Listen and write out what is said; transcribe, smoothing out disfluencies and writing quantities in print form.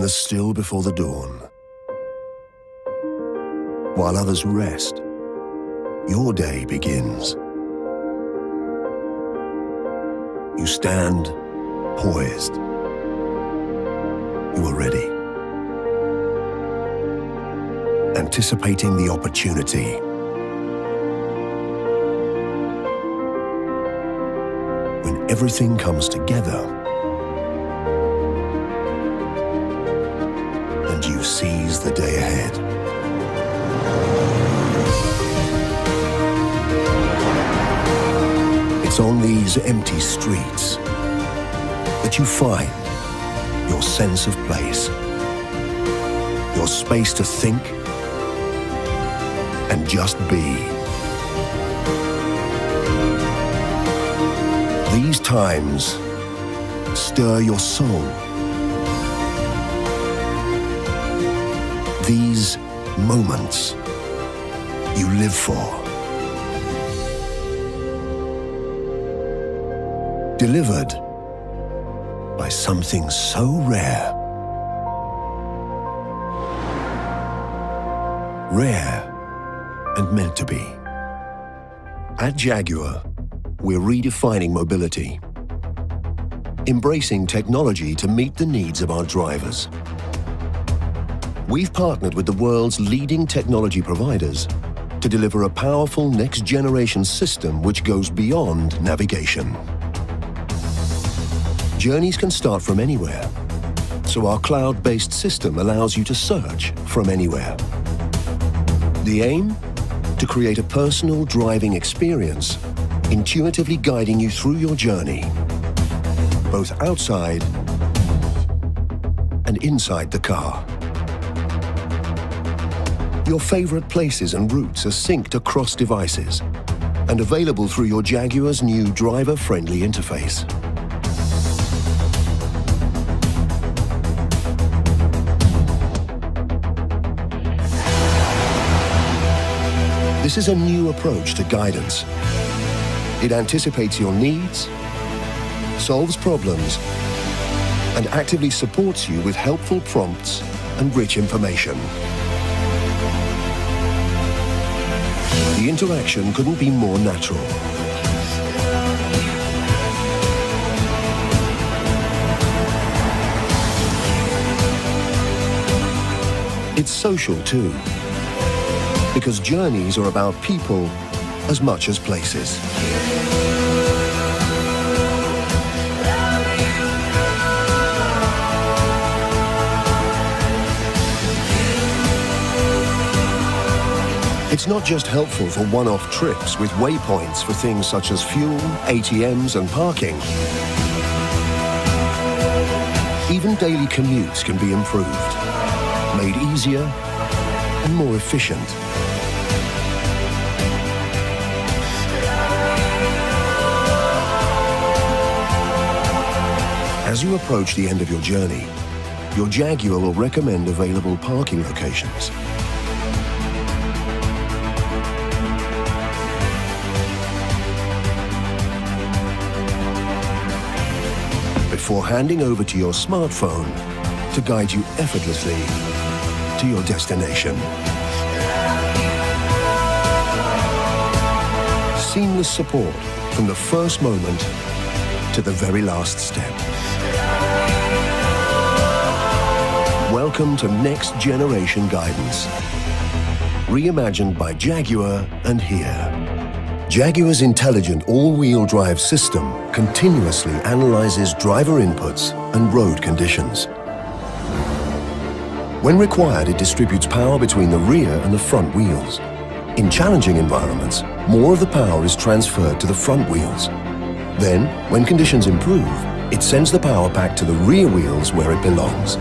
others still before the dawn. While others rest, your day begins. You stand poised. You are ready, anticipating the opportunity. When everything comes together and you seize the day ahead. It's on these empty streets that you find your sense of place, your space to think and just be. These times stir your soul. These moments you live for. Delivered by something so rare. Rare and meant to be. At Jaguar, we're redefining mobility, embracing technology to meet the needs of our drivers. We've partnered with the world's leading technology providers to deliver a powerful next-generation system which goes beyond navigation. Journeys can start from anywhere, so our cloud-based system allows you to search from anywhere. The aim? To create a personal driving experience, intuitively guiding you through your journey, both outside and inside the car. Your favorite places and routes are synced across devices and available through your Jaguar's new driver-friendly interface. This is a new approach to guidance. It anticipates your needs, solves problems, and actively supports you with helpful prompts and rich information. The interaction couldn't be more natural. It's social too, because journeys are about people as much as places. It's not just helpful for one-off trips with waypoints for things such as fuel, ATMs and parking. Even daily commutes can be improved, made easier and more efficient. As you approach the end of your journey, your Jaguar will recommend available parking locations. Before handing over to your smartphone to guide you effortlessly to your destination. Seamless support from the first moment to the very last step. Welcome to Next Generation Guidance. Reimagined by Jaguar and HERE. Jaguar's intelligent all-wheel drive system continuously analyzes driver inputs and road conditions. When required, it distributes power between the rear and the front wheels. In challenging environments, more of the power is transferred to the front wheels. Then, when conditions improve, it sends the power back to the rear wheels where it belongs.